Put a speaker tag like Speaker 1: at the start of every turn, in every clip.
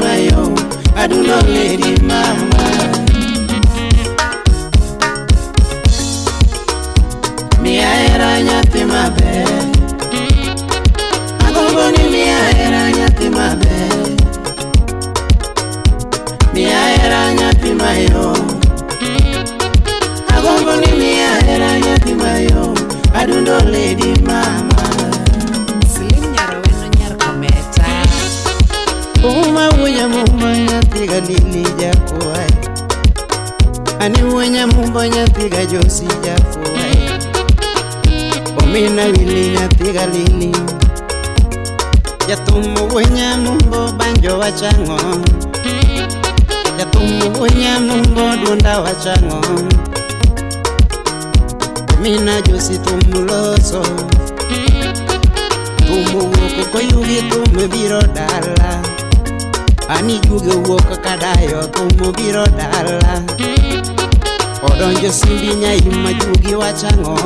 Speaker 1: mayo, adundo lady mama. Mia era nyati mabe, agombo ni mia era nyati mabe. Mia era nyati mayo, agombo ni mia era nyati mayo, adundo lady mama.
Speaker 2: Slim nyarweno nyar kometa.
Speaker 1: Uma wunya mumba nyati galili jakuai, ani wunya mumba nyati gajosi jakuai. Omina wili nyati galili, jatumu wunya mumbo banjo wachango, jatumu wunya mumbo dunda wachango. Omina josi tumuloso, tumu woko koyugi tumu biro dala, ani juge woko kadayo tumu biro dala. Odonjo simbinya ima jugi wachango,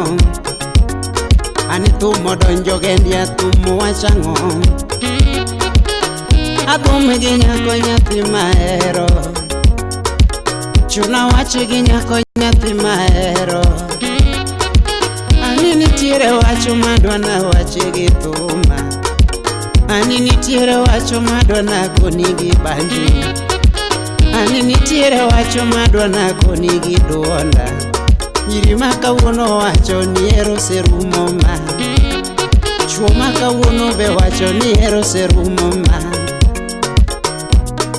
Speaker 1: ani tumo donjo gendia tumu wachango. Adume ginyako nyati maero, chuna wachi ginyako nyati maero. Ani nitiere wacho madwana wachi gituma, ani nitiere wacho madwana konigi banji, ani nitiere wacho madwana konigi duonda. Nyiri makawuono wacho ni ero serumo ma, chuo makawuono be wacho ni ero serumo ma.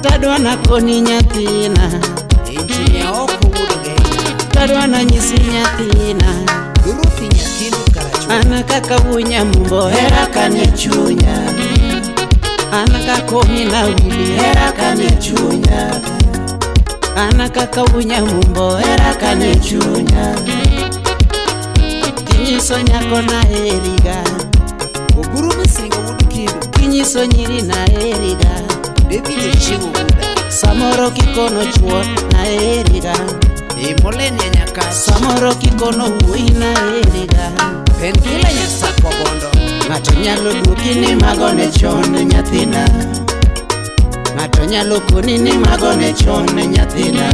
Speaker 1: Tadwana koni nyathina,
Speaker 2: Engineer oko wudoge.
Speaker 1: tadwana nyisi nyathina,
Speaker 2: Duruthi nyathinu karachu.
Speaker 1: ana kaka wunya mumbo hera kane chunya, ana kaka omina wili hera kane chunya, ana kaka wunya mumbo hera kane chunya. Kinyiso nyako na eriga,
Speaker 2: Oburu misingo wudu kidu.
Speaker 1: kinyiso nyiri na eriga,
Speaker 2: David chiwo wuda.
Speaker 1: samoro kikono chuo na eriga,
Speaker 2: Imolenia nyaka.
Speaker 1: samoro kikono wuoi na eriga.
Speaker 2: Pendila nyasakwa bondo.
Speaker 1: Ng'ato nyalo duoki ni mago ne chon nyathina, ng'ato nyalo koni ni mago ne chon nyathina.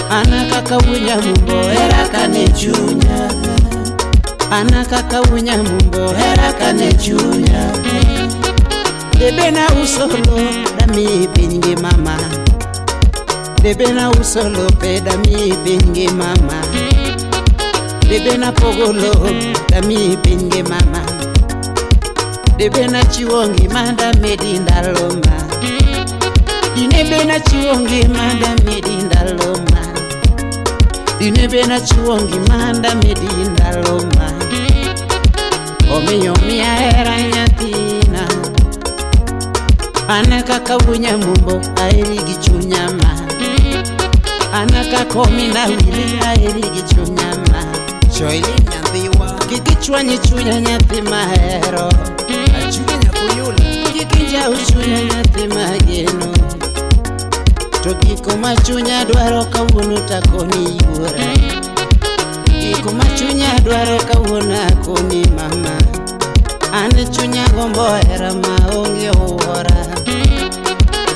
Speaker 1: Ana kaka wunya mumbo hera kane chunya, ana kaka wunya mumbo hera kane chunya. Debe na usolo dami pingi mama, debe na usolo pe dami pingi mama, debe na pogolo dami pingi mama, debe na chiwongi manda medinda loma, dinebe na chiwongi manda medinda loma, dinebe na chiwongi manda medinda loma. Omiyo mia era nyathina, ana kaka wunya mumbo aeri gi chunya ma, ana kaka omina wili aeri gi chunya ma.
Speaker 2: Choili nyathiwa.
Speaker 1: Kikichwanyi chunya nyathi mahero,
Speaker 2: Achuga nyakuyula.
Speaker 1: kikinjau chunya nyathi mageno, to giko ma chunya dwaro kawuono takoni yuora, giko ma chunya dwaro kawuono akoni mama. Ane chunya gombo hera maonge uora,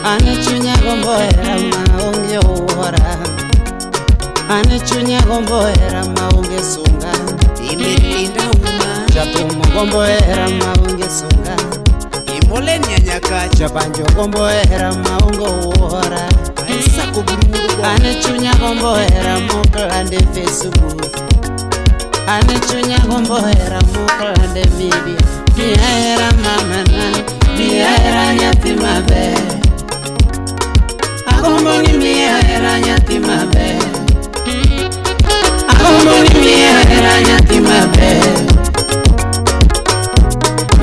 Speaker 1: ane chunya gombo hera maonge uora, ane chunya gombo hera maonge sunga.
Speaker 2: Imilinda uma.
Speaker 1: Jatumo gombo hera maonge sunga,
Speaker 2: Imolenia nyaka.
Speaker 1: jabanjo gombo hera maonge uora.
Speaker 2: Aisa kuburu wudu.
Speaker 1: Ane chunya gombo hera moklande Facebook, ane chunya gombo hera moklande media. Mia hera mama na, mia hera nyathi mabe, agombo ni mia hera nyathi mabe, agombo ni mia hera nyathi mabe,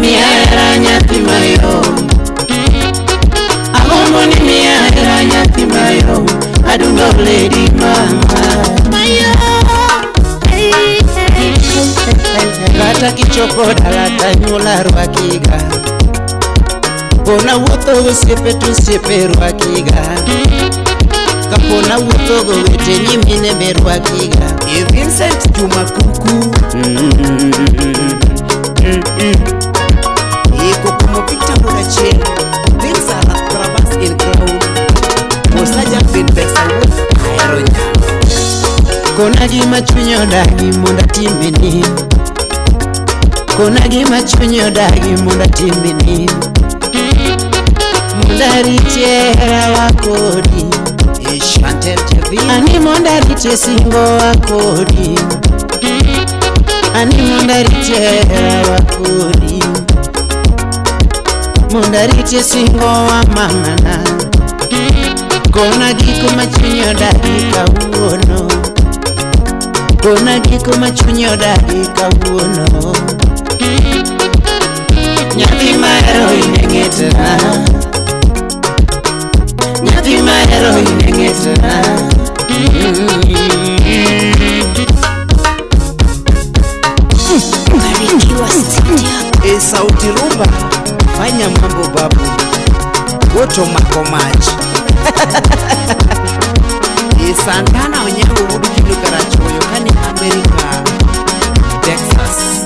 Speaker 1: mia hera nyathi mayo, agombo ni mia hera nyathi mayo, adundo lady mama. Mayo, hey, hey, kata kichopo dala tanyula rwakiga, bona wuotho gosiepe tusiepe rwakiga, kapona wuotho go wete nyimine be rwakiga.
Speaker 2: Vincent Juma Kuku. Iko como Victor Burache. Things are like crabs in ground.
Speaker 1: gima chunyi odagi mondo atimni, kona gima chunyi odagi mondo atimni, mondo ariti herawa kodi, ani mondo ariti singowa kodi, ani mondo ariti herawa kodi, mondo ariti singowa mamana, kona giko machunyi odagi kawuono, kona giko machunyi odagi kawuono. Nyathi mahero ine ng'etna, nyathi mahero ine ng'etna.
Speaker 2: Barikiwa Studio. Sauti Rumba, fanya mambo babu, woto mako maji. Santana Onyango wudu kilo karachoyo kani Amerika, Texas.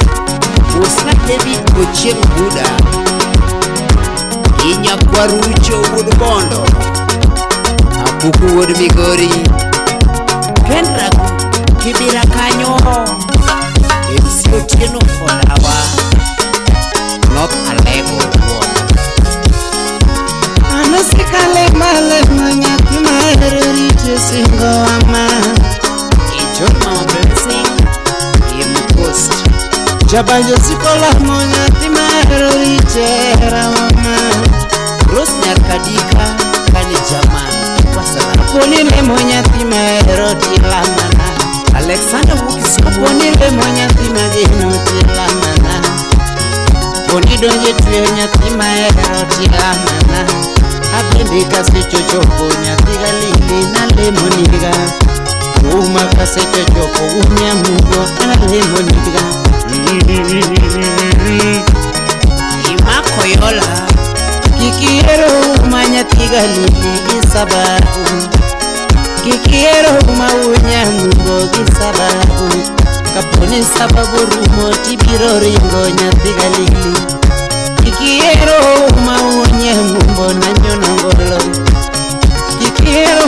Speaker 2: Usna David Ochieng Buda, Inya Kwarucho wudu Bondo, Abuku wudu Migori, Kendra Kibira Kanyo, MC Otieno Fondawa, North Alego Ward.
Speaker 1: Anasikale male nyathi mahero riti singowa
Speaker 2: John Mama Blessing, Post.
Speaker 1: Jabanjo sikola mo nyathi mahero riti herawa
Speaker 2: Rose Nyarkadika, Kani Jaman, Wasana.
Speaker 1: Ponile mo nyathi mahero tilamana,
Speaker 2: Alexander Wukisumu.
Speaker 1: ponile mo nyathi mageno tilamana, poni donje tuyo nyathi mahero tilamana. Abende kasechochopo nyathi galili nalemoniga, uma kasechochopo unyamugo nalemoniga.
Speaker 2: Imako yola,
Speaker 1: Kikiero uma nyathi galili gisababu, kikiero uma unyamugo gisababu, kaponi sababu rumo tibiro ringo nyathi galili. Kikiero uma unyamugo na nyonongolo, kikiero